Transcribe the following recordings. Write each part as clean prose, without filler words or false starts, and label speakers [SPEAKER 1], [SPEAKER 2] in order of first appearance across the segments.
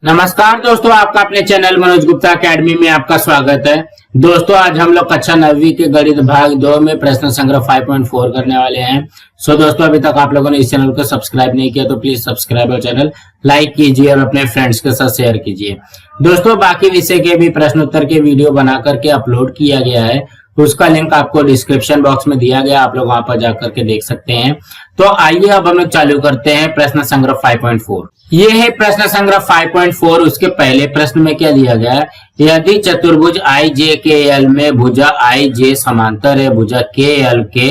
[SPEAKER 1] नमस्कार दोस्तों, आपका अपने चैनल मनोज गुप्ता एकेडमी में आपका स्वागत है। दोस्तों आज हम लोग कक्षा 9वीं के गणित भाग 2 में प्रश्न संग्रह 5.4 करने वाले हैं। दोस्तों अभी तक आप लोगों ने इस चैनल को सब्सक्राइब नहीं किया तो प्लीज सब्सक्राइब और चैनल लाइक कीजिए और अपने फ्रेंड्स के साथ शेयर कीजिए। दोस्तों बाकी विषय के भी प्रश्न उत्तर के वीडियो बना करके अपलोड किया गया है, उसका लिंक आपको डिस्क्रिप्शन बॉक्स में दिया गया, आप लोग वहां पर जाकर के देख सकते हैं। तो आइए अब हम लोग चालू करते हैं प्रश्न संग्रह 5.4। ये है प्रश्न संग्रह 5.4। उसके पहले प्रश्न में क्या दिया गया है, यदि चतुर्भुज आई जे के एल में भुजा आई जे समांतर है भुजा के एल के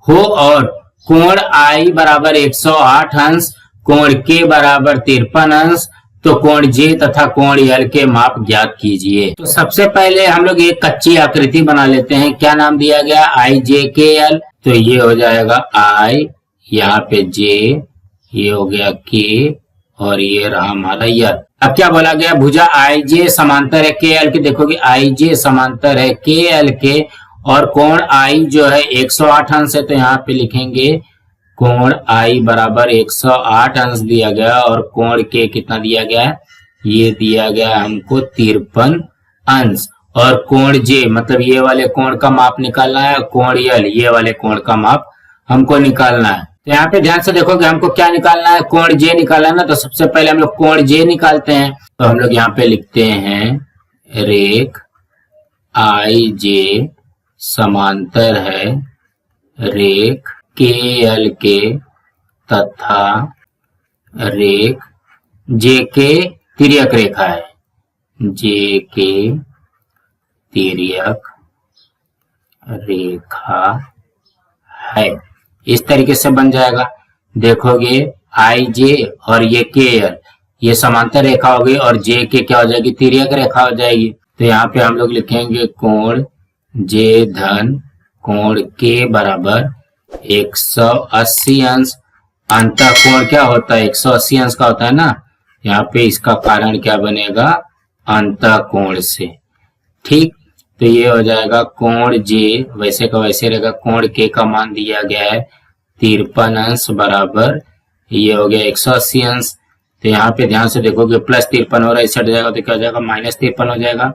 [SPEAKER 1] हो और कोण आई बराबर 108 अंश, कोण के बराबर 53 अंश, तो कोण जे तथा कोण एल के माप ज्ञात कीजिए। तो सबसे पहले हम लोग एक कच्ची आकृति बना लेते हैं। क्या नाम दिया गया, आई जे के एल, तो ये हो जाएगा आई, यहाँ पे जे, ये हो गया के और ये रहा हमारा यल। अब क्या बोला गया, भुजा आई जे समांतर है के एल के। देखोगे आई जे समांतर है के एल के और कोण आई जो है 108 अंश है, तो यहाँ पे लिखेंगे कोण आई बराबर 108 अंश दिया गया और कोण के कितना दिया गया है, ये दिया गया हमको 53 अंश। और कोण जे मतलब ये वाले कोण का माप निकालना है, कोण यल ये वाले कोण का माप हमको निकालना है। तो यहाँ पे ध्यान से देखोगे हमको क्या निकालना है, कोण जे निकालना है ना। तो सबसे पहले हम लोग कोण जे निकालते हैं। तो हम लोग यहाँ पे लिखते हैं रेख आई जे समांतर है रेख के एल के तथा रेख जे के तिर्यक रेखा है, जे के तिर्यक रेखा है। इस तरीके से बन जाएगा। देखोगे आई जे और ये के एल ये समांतर रेखा होगी और जे के क्या हो जाएगी, तिर्यक रेखा हो जाएगी। तो यहाँ पे हम लोग लिखेंगे कोण जे धन कोण के बराबर 180 अंश। अंतः कोण क्या होता है, 180 अंश का होता है ना। यहाँ पे इसका कारण क्या बनेगा, अंतः कोण से। ठीक, तो ये हो जाएगा कोण जे वैसे का वैसे रहेगा। कोण के का मान दिया गया है 53 अंश बराबर ये हो गया 180 अंश। तो यहाँ पे ध्यान से देखोगे प्लस 53 हो रहा है, इस साइड जाएगा तो क्या हो जाएगा, माइनस 53 हो जाएगा।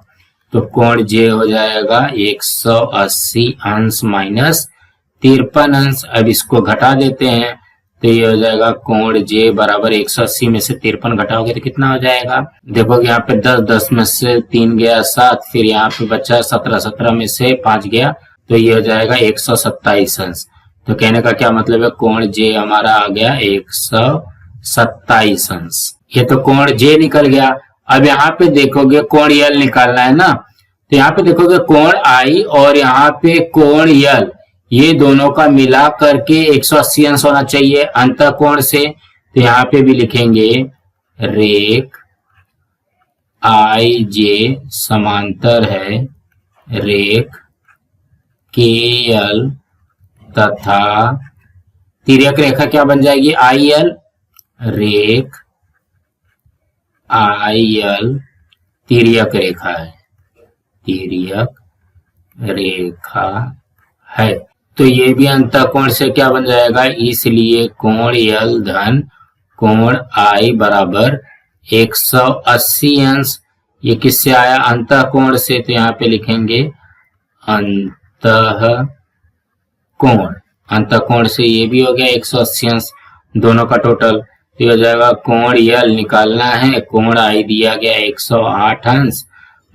[SPEAKER 1] तो कोण जे हो जाएगा 180 अंश माइनस 53 अंश। अब इसको घटा देते हैं तो ये हो जाएगा कोण जे बराबर 180 में से 53 घटाओगे तो कितना हो जाएगा। देखोगे यहाँ पे 10 10 में से 3 गया 7, फिर यहाँ पे बचा 17 17 में से 5 गया, तो ये हो जाएगा 127 अंश। तो कहने का क्या मतलब है, कोण जे हमारा आ गया 127 अंश। ये तो कोण जे निकल गया। अब यहाँ पे देखोगे कोण यल निकालना है ना। तो यहाँ पे देखोगे कोण आई और यहाँ पे कोण यल ये दोनों का मिला करके 180 अंश होना चाहिए अंतः कोण से। तो यहाँ पे भी लिखेंगे रेख आई जे समांतर है रेख के एल तथा तिर्यक रेखा क्या बन जाएगी, आई एल। रेख आई एल तिर्यक रेखा है, तिर्यक रेखा है। तो ये भी अंतः कोण से क्या बन जाएगा, इसलिए कोण यल धन कोण आई बराबर 180 अंश। ये किससे आया, अंतः कोण से। तो यहाँ पे लिखेंगे अंतः कोण, अंतः कोण से ये भी हो गया 180 अंश दोनों का टोटल। तो हो जाएगा कोण यल निकालना है, कोण आई दिया गया 108 अंश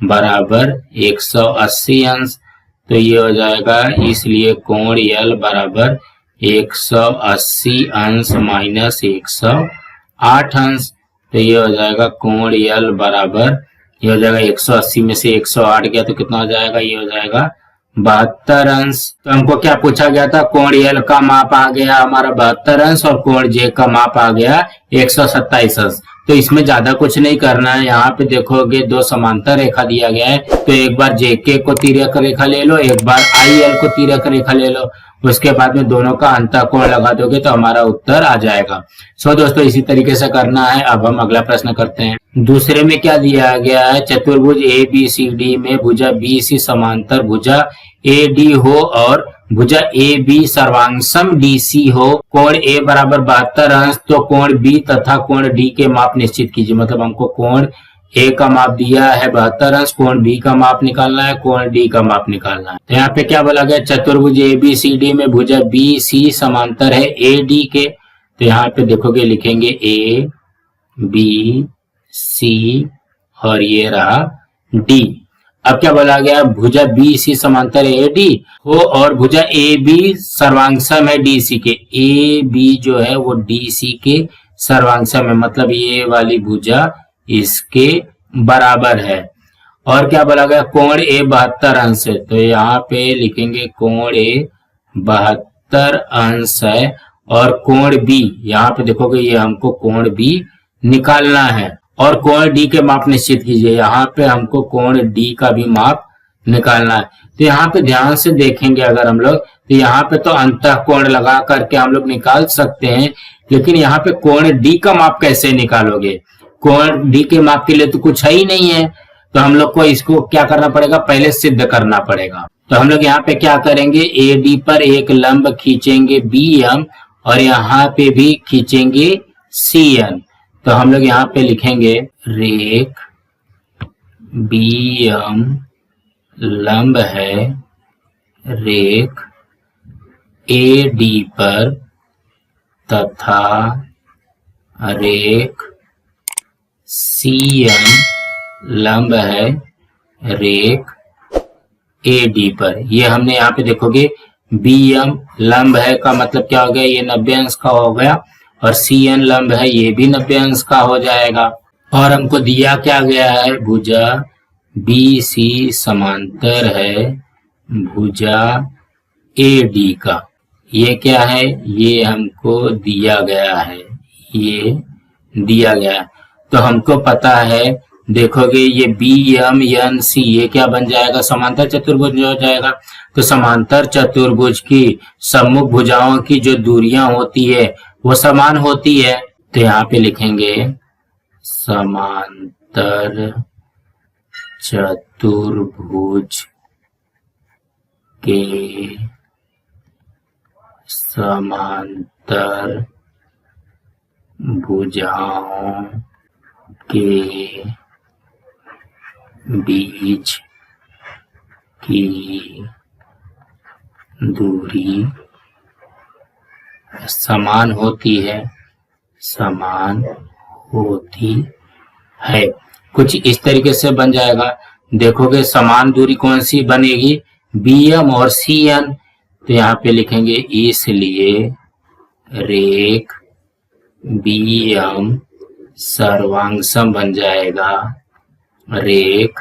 [SPEAKER 1] बराबर 180 अंश। तो ये हो जाएगा इसलिए कोण यल बराबर 180 अंश माइनस 108 अंश। तो ये हो जाएगा कोण यल बराबर, ये हो जाएगा 180 में से 108 गया तो कितना हो जाएगा, ये हो जाएगा 72 अंश। तो हमको क्या पूछा गया था, कोण यल का माप आ गया हमारा 72 अंश और कोण जे का माप आ गया 127 अंश। तो इसमें ज्यादा कुछ नहीं करना है। यहाँ पे देखोगे दो समांतर रेखा दिया गया है, तो एक बार जेके को तिर्यक रेखा ले लो, एक बार आई एल को तिर्यक रेखा ले लो, उसके बाद में दोनों का अंतः कोण लगा दोगे तो हमारा उत्तर आ जाएगा। दोस्तों इसी तरीके से करना है। अब हम अगला प्रश्न करते हैं। दूसरे में क्या दिया गया है, चतुर्भुज ए बी सी डी में भुजा बी सी समांतर भुजा ए डी हो और भुजा ए बी सर्वांगसम डीसी हो, कोण ए बराबर 72 अंश, तो कोण बी तथा कोण डी के माप निश्चित कीजिए। मतलब हमको कोण ए का माप दिया है 72 अंश, कोण बी का माप निकालना है, कोण डी का माप निकालना है। तो यहाँ पे क्या बोला गया, चतुर्भुज ए बी सी डी में भुजा बी सी समांतर है ए डी के। तो यहाँ पे देखोगे लिखेंगे ए बी सी और ये रहा डी। अब क्या बोला गया, भुजा बी सी समांतर ए डी हो और भुजा ए बी सर्वांगसम है डी सी के। ए बी जो है वो डी सी के सर्वांगसम है, मतलब ये वाली भुजा इसके बराबर है। और क्या बोला गया, कोण ए 72 अंश है। तो यहाँ पे लिखेंगे कोण ए 72 अंश है और कोण बी, यहाँ पे देखोगे ये हमको कोण बी निकालना है। और कोण डी के माप निश्चित कीजिए, यहाँ पे हमको कोण डी का भी माप निकालना है। तो यहाँ पे ध्यान से देखेंगे अगर हम लोग, तो यहाँ पे तो अंतः कोण लगा करके हम लोग निकाल सकते हैं, लेकिन यहाँ पे कोण डी का माप कैसे निकालोगे, कोण डी के माप के लिए तो कुछ है ही नहीं है। तो हम लोग को इसको क्या करना पड़ेगा, पहले सिद्ध करना पड़ेगा। तो हम लोग यहाँ पे क्या करेंगे, ए डी पर एक लंब खींचेंगे बी एम और यहाँ पे भी खींचेंगे सी एन। तो हम लोग यहाँ पे लिखेंगे रेख बी एम लंब है रेख ए डी पर तथा रेख सी एन लंब है रेख ए डी पर। ये हमने यहाँ पे देखोगे बी एम लंब है का मतलब क्या हो गया, ये 90 अंश का हो गया और सी एन लंब है ये भी 90 अंश का हो जाएगा। और हमको दिया क्या गया है, भुजा बी सी समांतर है भुजा ए डी का। ये क्या है, ये हमको दिया गया है, ये दिया गया है। तो हमको पता है, देखोगे ये बी एम एन सी ये क्या बन जाएगा, समांतर चतुर्भुज हो जाएगा। तो समांतर चतुर्भुज की सम्मुख भुजाओं की जो दूरियां होती है वो समान होती है। तो यहाँ पे लिखेंगे समांतर चतुर्भुज के समांतर भुजाओं के बीच की दूरी समान होती है, समान होती है। कुछ इस तरीके से बन जाएगा। देखोगे समान दूरी कौन सी बनेगी, बी एम और सी एन। तो यहाँ पे लिखेंगे इसलिए रेख बी एम सर्वांगसम बन जाएगा रेख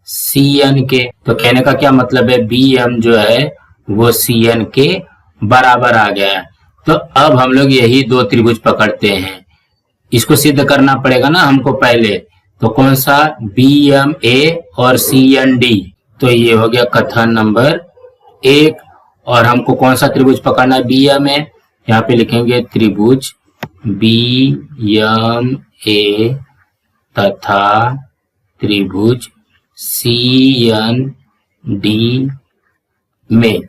[SPEAKER 1] सी एन के। तो कहने का क्या मतलब है, बी एम जो है वो सी एन के बराबर आ गया है। तो अब हम लोग यही दो त्रिभुज पकड़ते हैं, इसको सिद्ध करना पड़ेगा ना हमको पहले। तो कौन सा, बी एम ए और सी एन डी। तो ये हो गया कथन नंबर 1। और हमको कौन सा त्रिभुज पकड़ना है, बी एम ए। यहाँ पे लिखेंगे त्रिभुज बी एम ए तथा त्रिभुज सी एन डी में।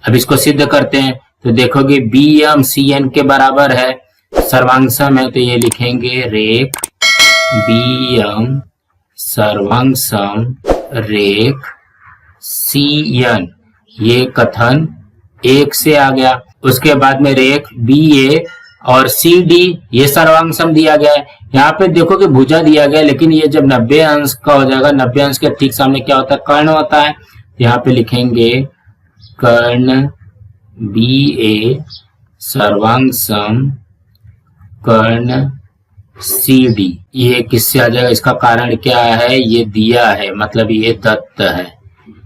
[SPEAKER 1] अब इसको सिद्ध करते हैं। तो देखोगे बी एम सी एन के बराबर है, सर्वांगसम है। तो ये लिखेंगे रेख बी एम सर्वांगसम रेख सी एन। ये कथन 1 से आ गया। उसके बाद में रेख बी ए और सी डी ये सर्वांगसम दिया गया है। यहाँ पे देखो कि भुजा दिया गया है, लेकिन ये जब 90 अंश का हो जाएगा, 90 अंश के ठीक सामने क्या होता है, कर्ण होता है। यहाँ पे लिखेंगे कर्ण बी ए सर्वांगसम कर्ण सी डी। ये किससे आ जाएगा, इसका कारण क्या है, ये दिया है, मतलब ये दत्त है।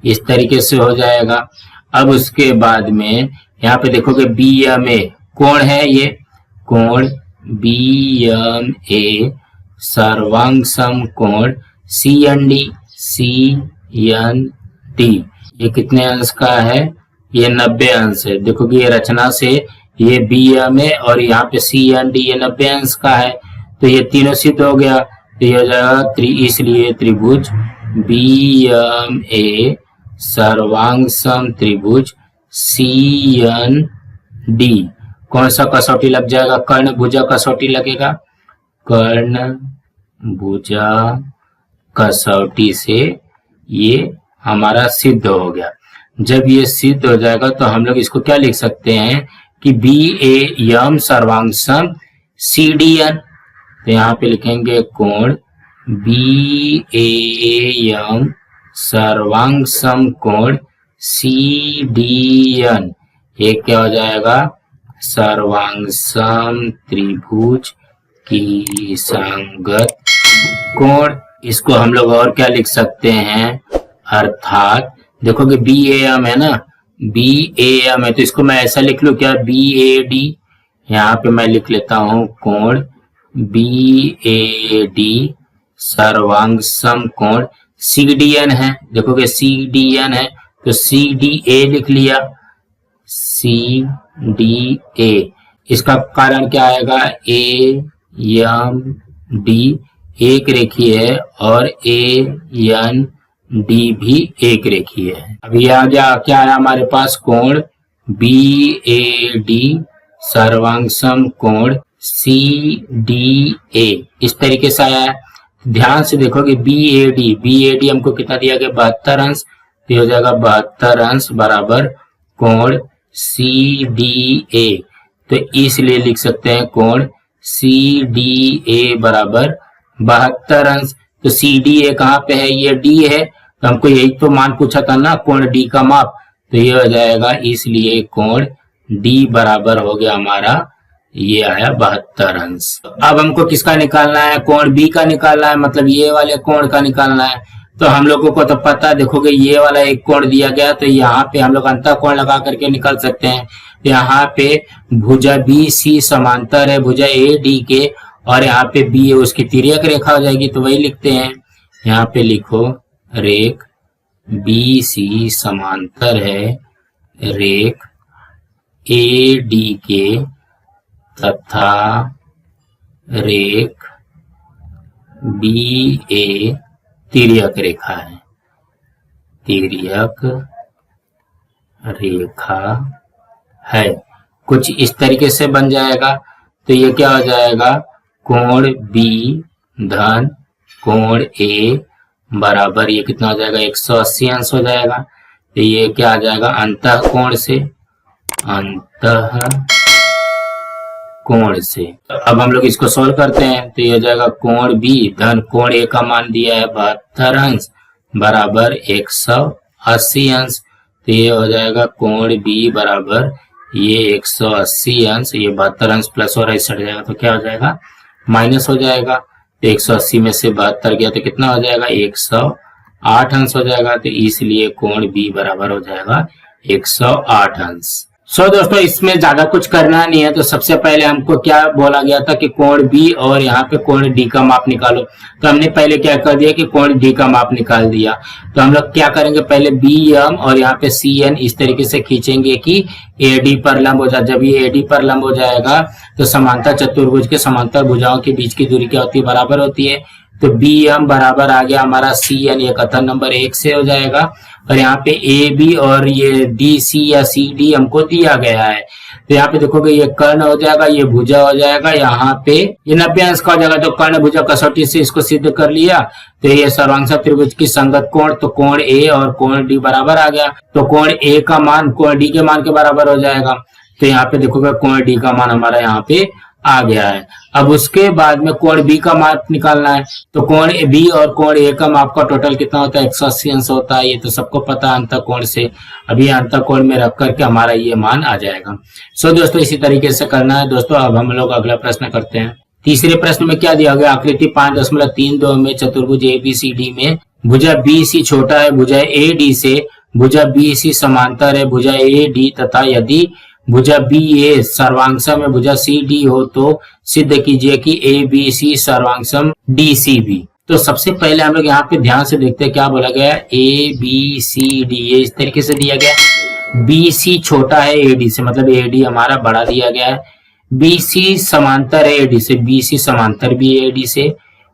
[SPEAKER 1] इस तरीके से हो जाएगा। अब उसके बाद में यहाँ पे देखोगे बी एम ए कोण है, ये कोण बी एम ए सर्वांगसम कोण सी एन डी। ये कितने अंश का है, ये 90 अंश है। देखोगे ये रचना से ये बी एम ए और यहाँ पे सी एन डी ये 90 अंश का है। तो ये तीनों सिद्ध हो गया। तो ये हो जाएगा इसलिए त्रिभुज बी एम ए सर्वांगसम त्रिभुज सी एन डी। कौन सा कसौटी लग जाएगा? कर्ण भुजा कसौटी लगेगा। कर्ण भुजा कसौटी से ये हमारा सिद्ध हो गया। जब ये सिद्ध हो जाएगा तो हम लोग इसको क्या लिख सकते हैं कि बी ए यम सर्वांगसम सी डी एन। तो यहाँ पे लिखेंगे कोण बी ए यम सर्वांगसम कोण सी डी एन। ये क्या हो जाएगा? सर्वांगसम त्रिभुज की संगत कोण। इसको हम लोग और क्या लिख सकते हैं? अर्थात देखोगे बी ए एम है ना, बी ए एम है तो इसको मैं ऐसा लिख लूं क्या? B A D. यहाँ पे मैं लिख लेता हूं कोण बी ए डी सर्वांगसम कोण सी डी एन है। देखोगे सी डी एन है तो सी डी ए लिख लिया, सी डी ए। इसका कारण क्या आएगा? ए एम डी एक रेखीय है और ए एन डी भी एक रेखीय है। अभी आ गया क्या आया हमारे पास? कोण बी ए डी सर्वांगसम कोण सी डी ए। इस तरीके से आया है। ध्यान से देखोगे बी ए डी हमको कितना दिया गया? 72 अंश। तो हो जाएगा 72 अंश बराबर कोण सी डी ए। तो इसलिए लिख सकते हैं कोण सी डी ए बराबर 72 अंश। तो सी डी ए कहाँ पे है? ये डी है तो हमको यही तो मान पूछा था ना, कोण डी का माप। तो ये हो जाएगा, इसलिए कोण डी बराबर हो गया हमारा, ये आया 72 अंश। अब हमको किसका निकालना है? कोण बी का निकालना है, मतलब ये वाले कोण का निकालना है। तो हम लोगों को तो पता है, देखोगे ये वाला एक कोण दिया गया तो यहाँ पे हम लोग अंतः कोण लगा करके निकाल सकते हैं। यहाँ पे भुजा बी सी समांतर है भुजा ए डी के, और यहाँ पे बी है उसकी तिर्यक रेखा हो जाएगी। तो वही लिखते हैं, यहाँ पे लिखो रेख बी सी समांतर है रेख ए डी के तथा रेख बी ए तिर्यक रेखा है, तिर्यक रेखा है। कुछ इस तरीके से बन जाएगा। तो ये क्या हो जाएगा? कोण बी धन कोण ए बराबर ये कितना हो जाएगा? 180 अंश हो जाएगा। तो ये क्या आ जाएगा? अंतः कोण से, अंतः कोण से। अब हम लोग इसको सोल्व करते हैं तो ये हो जाएगा कोण बी धन कोण ए का मान दिया है 72 अंश बराबर 180 अंश। तो ये हो जाएगा कोण बी बराबर ये 180 अंश, ये 72 अंश प्लस और ऐसे हट जाएगा तो क्या हो जाएगा? माइनस हो जाएगा। तो 180 में से 72 गया तो कितना हो जाएगा? 108 अंश हो जाएगा। तो इसलिए कोण बी बराबर हो जाएगा 108 अंश। दोस्तों इसमें ज्यादा कुछ करना नहीं है। तो सबसे पहले हमको क्या बोला गया था कि कोण बी और यहाँ पे कोण डी का माप निकालो। तो हमने पहले क्या कर दिया कि कोण डी का माप निकाल दिया। तो हम लोग क्या करेंगे? पहले बी एम और यहाँ पे सी एन इस तरीके से खींचेंगे कि ए डी पर लंब हो जाए। जब ये ए डी पर लंब हो जाएगा तो समांतर चतुर्भुज के समांतर भुजाओं के बीच की दूरी क्या होती है? बराबर होती है। तो बी एम बराबर आ गया हमारा सी एन, ये कथन नंबर 1 से हो जाएगा। और यहाँ पे ए बी और ये डी सी या सी डी हमको दिया गया है। तो यहाँ पे देखोगे ये कर्ण हो जाएगा, ये भुजा हो जाएगा, यहाँ पे ये 90 अंश का हो जाएगा। तो कर्ण भुजा कसौटी से इसको सिद्ध कर लिया। तो ये सर्वांग त्रिभुज की संगत कोण, तो कोण ए और कोण डी बराबर आ गया। तो कोण ए का मान कोण डी के मान के बराबर हो जाएगा। तो यहाँ पे देखोगे कोण डी का मान हमारा यहाँ पे आ गया है। अब उसके बाद में कोण बी का माप निकालना है। तो कोण बी और कोण ए का माप का टोटल कितना होता है? 180 अंश होता है। ये तो सबको पता है अंतः कोण से। अभी अंतः कोण में रख करके हमारा ये मान आ जाएगा। दोस्तों इसी तरीके से करना है। दोस्तों अब हम लोग अगला प्रश्न करते हैं। तीसरे प्रश्न में क्या दिया गया? आकृति 5.32 में चतुर्भुज ABCD में भुजा BC छोटा है भुजा AD से, भुजा BC समांतर है भुजा AD तथा यदि भुजा BA सर्वांगसम में भुजा CD हो तो सिद्ध कीजिए कि ABC सर्वांगसम DCB। तो सबसे पहले हम लोग यहाँ पे ध्यान से देखते हैं क्या बोला गया है। ABCD ये इस तरीके से दिया गया है। BC छोटा है AD से, मतलब AD हमारा बड़ा दिया गया है। BC समांतर है AD से, BC समांतर भी AD से।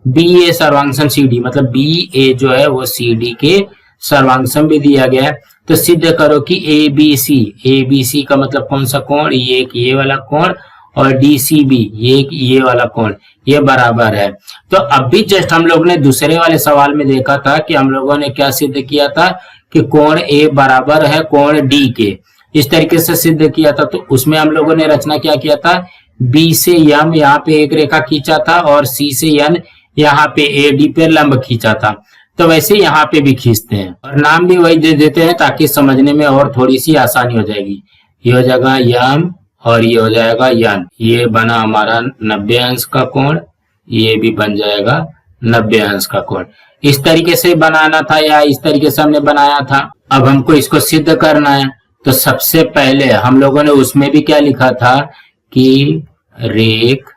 [SPEAKER 1] BA सर्वांगसम CD, मतलब BA जो है वो CD के सर्वांगसम भी दिया गया है। तो सिद्ध करो कि ए बी सी का मतलब कौन सा कोण, ये एक ये वाला कोण, और डी सी बी ये एक ये वाला कोण, ये बराबर है। तो अब भी जस्ट हम लोग ने दूसरे वाले सवाल में देखा था कि हम लोगों ने क्या सिद्ध किया था कि कोण ए बराबर है कोण डी के, इस तरीके से सिद्ध किया था। तो उसमें हम लोगों ने रचना क्या किया था, बी से यम यहाँ पे एक रेखा खींचा था और सी से एन यहाँ पे ए डी पे लंब खींचा था। तो वैसे यहाँ पे भी खींचते हैं और नाम भी वही दे देते हैं ताकि समझने में और थोड़ी सी आसानी हो जाएगी। ये हो जाएगा यम और ये हो जाएगा यन। ये बना हमारा 90 अंश का कोण, ये भी बन जाएगा 90 अंश का कोण। इस तरीके से बनाना था या इस तरीके से हमने बनाया था। अब हमको इसको सिद्ध करना है। तो सबसे पहले हम लोगों ने उसमें भी क्या लिखा था कि रेख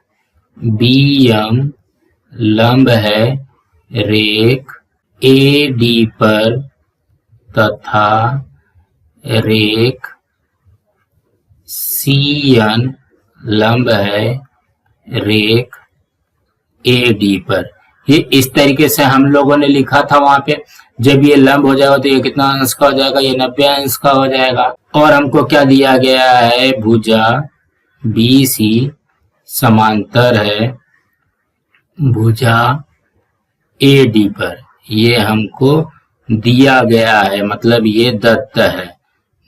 [SPEAKER 1] बी एम लंब है रेख ए डी पर तथा रेख सी एन लंब है रेख ए डी पर। ये इस तरीके से हम लोगों ने लिखा था वहां पे। जब ये लंब हो जाएगा तो ये कितना अंश का हो जाएगा, ये 90 अंश का हो जाएगा। और हमको क्या दिया गया है, भुजा बी सी समांतर है भुजा ए डी पर, ये हमको दिया गया है, मतलब ये दत्त है,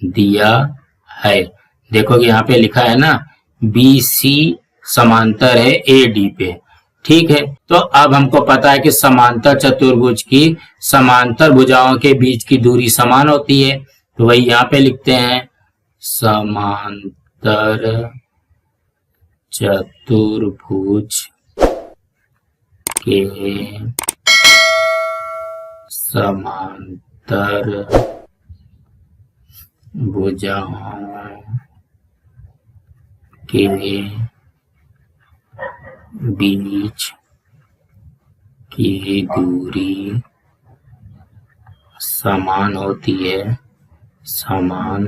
[SPEAKER 1] दिया है। देखोगे यहाँ पे लिखा है ना बी सी समांतर है ए डी पे, ठीक है। तो अब हमको पता है कि समांतर चतुर्भुज की समांतर भुजाओं के बीच की दूरी समान होती है, तो वही यहाँ पे लिखते हैं समांतर चतुर्भुज के समांतर भुजाओं के बीच की दूरी समान होती है, समान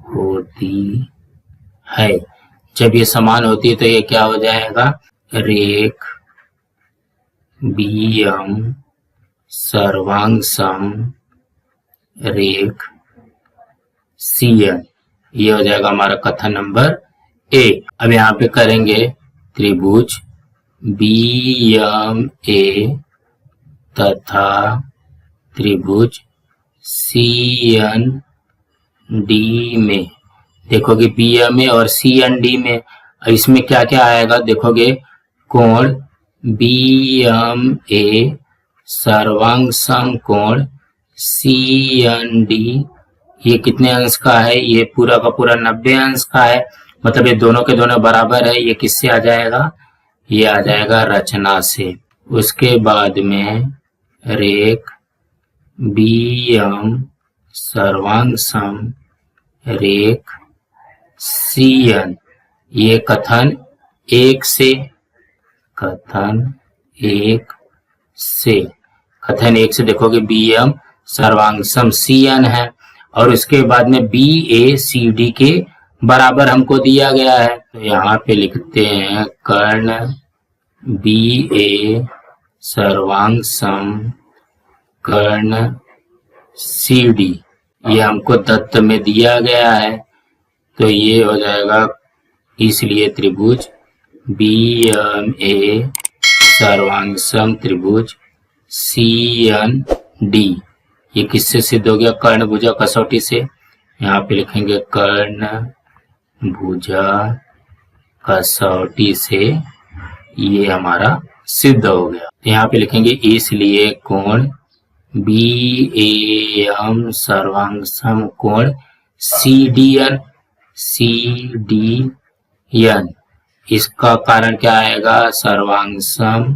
[SPEAKER 1] होती है। जब ये समान होती है तो ये क्या हो जाएगा, रेख बी एम सर्वांग सम रेख सी एन, ये हो जाएगा हमारा कथन नंबर 1। अब यहाँ पे करेंगे त्रिभुज बी एम ए तथा त्रिभुज सी एन डी में। देखोगे बी एम ए और सी एन डी में, इसमें क्या क्या आएगा देखोगे, कोण बी एम ए सर्वांग सम कोण सी एन डी, ये कितने अंश का है, ये पूरा का पूरा 90 अंश का है, मतलब ये दोनों के दोनों बराबर है। ये किससे आ जाएगा, ये आ जाएगा रचना से। उसके बाद में रेख बी एम सर्वांग सम रेख सी एन, ये कथन 1 से, कथन 1 से, कथन 1 से देखोगे बी एम सर्वांग सम सी एन है और उसके बाद में बी ए सी डी के बराबर हमको दिया गया है। तो यहाँ पे लिखते हैं कर्ण बी ए सर्वांग सम कर्ण सी डी, ये हमको दत्त में दिया गया है। तो ये हो जाएगा, इसलिए त्रिभुज बी एम ए सर्वांग सम त्रिभुज सी एन डी, ये किससे सिद्ध हो गया, कर्ण भुजा कसौटी से। यहाँ पे लिखेंगे कर्ण भुजा कसौटी से, ये हमारा सिद्ध हो गया। यहाँ पे लिखेंगे इसलिए कोण बी ए एम सर्वांग सम कोण C D N, C D N, इसका कारण क्या आएगा, सर्वांग सम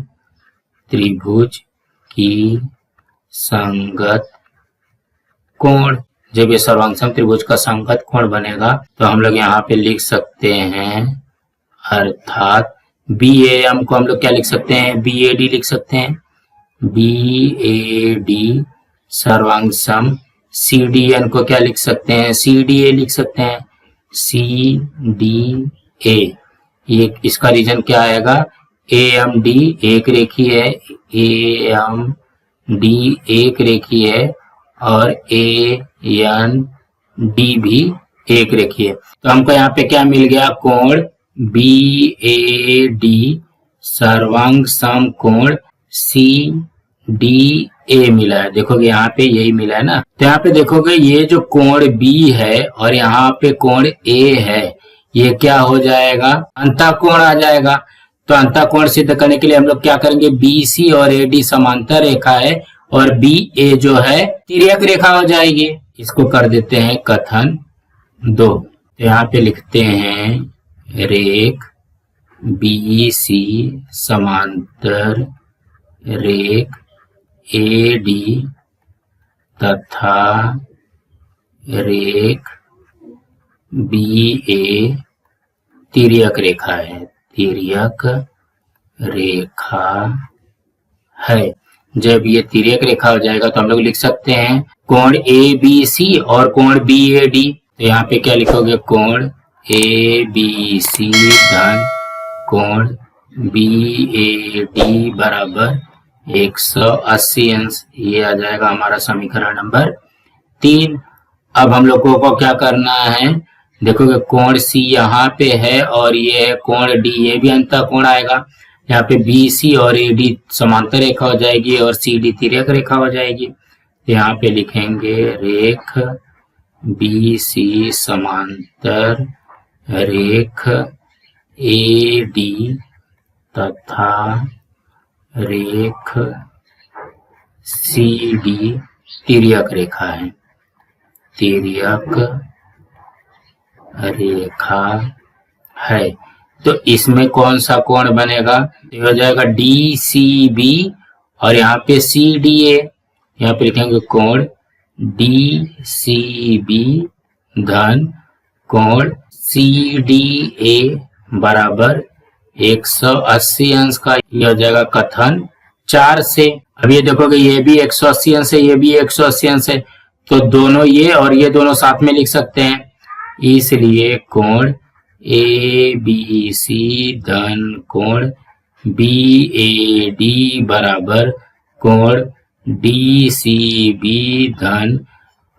[SPEAKER 1] त्रिभुज की संगत कोण। जब ये सर्वांग सम त्रिभुज का संगत कोण बनेगा तो हम लोग यहाँ पे लिख सकते हैं, अर्थात बी ए एम को हम लोग क्या लिख सकते हैं, बी ए डी लिख सकते हैं, बी ए डी सर्वांग सम सी डी एन को क्या लिख सकते हैं, सी डी ए लिख सकते हैं, सी डी ए। ये इसका रीजन क्या आएगा, ए एम डी एक रेखी है, ए एम डी एक रेखी है और AND भी एक रेखी है। तो हमको यहाँ पे क्या मिल गया, कोण BAD सर्वांग सम कोण CDA मिला है। देखोगे यहाँ पे यही मिला है ना। तो यहाँ पे देखोगे ये जो कोण B है और यहाँ पे कोण A है, ये क्या हो जाएगा, अंतःकोण आ जाएगा। तो अंतःकोण सिद्ध करने के लिए हम लोग क्या करेंगे, BC और AD समांतर रेखा है और BA जो है तिर्यक रेखा हो जाएगी। इसको कर देते हैं कथन 2। तो यहाँ पे लिखते हैं रेख BC समांतर रेख AD तथा रेख BA तिर्यक रेखा है, तिर्यक रेखा है। जब ये तिर्यक रेखा हो जाएगा तो हम लोग लिख सकते हैं कोण ABC और कोण BAD। तो यहाँ पे क्या लिखोगे, कोण ABC धन कोण BAD बराबर 180 अंश। ये आ जाएगा हमारा समीकरण नंबर 3। अब हम लोगों को क्या करना है, देखोगे कोण C यहाँ पे है और ये है कोण D, ये भी अंतःकोण आएगा। यहाँ पे BC और AD समांतर रेखा हो जाएगी और CD तिर्यक रेखा हो जाएगी। तो यहाँ पे लिखेंगे रेख BC समांतर रेख AD तथा रेख CD तिर्यक रेखा है, तिर्यक रेखा है। तो इसमें कौन सा कोण बनेगा, ये हो जाएगा DCB और यहाँ पे CDA। यहाँ पे लिखेंगे कोण DCB धन कोण CDA बराबर 180 अंश का। ये हो जाएगा कथन 4 से। अब ये देखोगे ये भी 180 अंश है, ये भी 180 अंश है, तो दोनों ये और ये दोनों साथ में लिख सकते हैं। इसलिए कोण ABC धन कोण BAD बराबर कोण DCB धन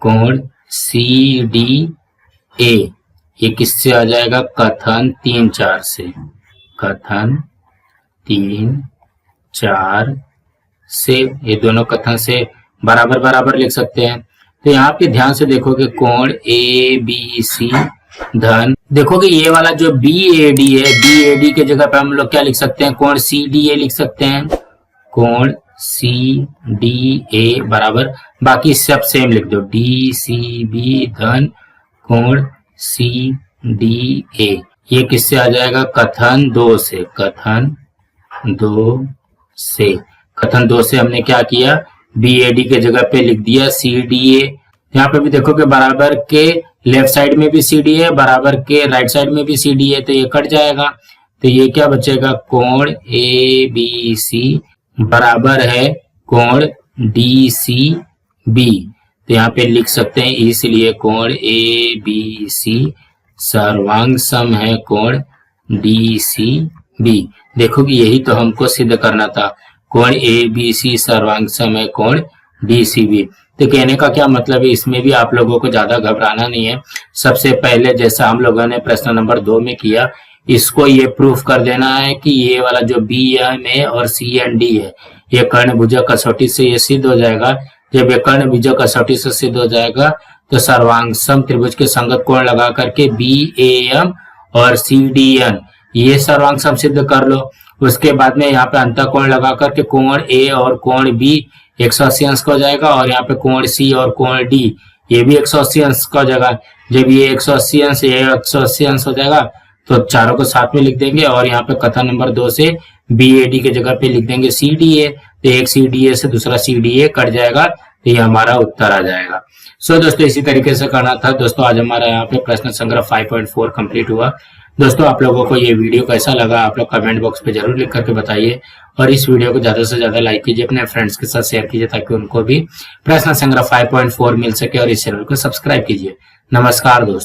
[SPEAKER 1] कोण CDA। ये किससे आ जाएगा, कथन 3-4 से, कथन 3-4 से। ये दोनों कथन से बराबर बराबर लिख सकते हैं। तो यहाँ पे ध्यान से देखोगे कोण ABC धन, देखोगे ये वाला जो BAD है, BAD के जगह पे हम लोग क्या लिख सकते हैं, कोण CDA लिख सकते हैं, कोण CDA बराबर, बाकी सब सेम लिख दो, DCB धन कोण CDA। ये किससे आ जाएगा, कथन 2 से, कथन 2 से। कथन 2 से हमने क्या किया, BAD के जगह पे लिख दिया CDA। यहाँ पे भी देखोगे बराबर के लेफ्ट साइड में भी CDA है, बराबर के राइट साइड में भी CDA है, तो ये कट जाएगा। तो ये क्या बचेगा, कोण ABC बराबर है कोण DCB। तो यहाँ पे लिख सकते हैं, इसलिए कोण ABC सर्वांग सम है कोण DCB। देखोगे यही तो हमको सिद्ध करना था, कोण ABC सर्वांग सम है कोण DCB। तो कहने का क्या मतलब है, इसमें भी आप लोगों को ज्यादा घबराना नहीं है। सबसे पहले जैसा हम लोगों ने प्रश्न नंबर 2 में किया, इसको ये प्रूफ कर देना है कि ये वाला जो BMA और CND है, ये कर्ण भुजक कसौटी से ये सिद्ध हो जाएगा। जब ये कर्ण भुजक कसौटी से सिद्ध हो जाएगा तो सर्वांग सम त्रिभुज के संगत कोण लगा करके BAM और CDN ये सर्वांग सम सिद्ध कर लो। उसके बाद में यहाँ पे अंतःकोण लगा करके कोण A और कोण B 180 अंश का हो जाएगा और यहाँ पे कोण C और कोण D ये भी 180 अंश का हो जाएगा। जब ये 180 अंश ये 180 अंश हो जाएगा तो चारों को साथ में लिख देंगे और यहाँ पे कथन नंबर 2 से BAD के जगह पे लिख देंगे CDA। तो एक CDA से दूसरा CDA कट जाएगा, तो ये हमारा उत्तर आ जाएगा। सो दोस्तों इसी तरीके से करना था। दोस्तों आज हमारा यहाँ पे प्रश्न संग्रह 5.4 कंप्लीट हुआ। दोस्तों आप लोगों को ये वीडियो कैसा लगा आप लोग कमेंट बॉक्स पे जरूर लिख करके बताइए और इस वीडियो को ज्यादा से ज्यादा लाइक कीजिए, अपने फ्रेंड्स के साथ शेयर कीजिए ताकि उनको भी प्रश्न संग्रह 5.4 मिल सके और इस चैनल को सब्सक्राइब कीजिए। नमस्कार दोस्तों।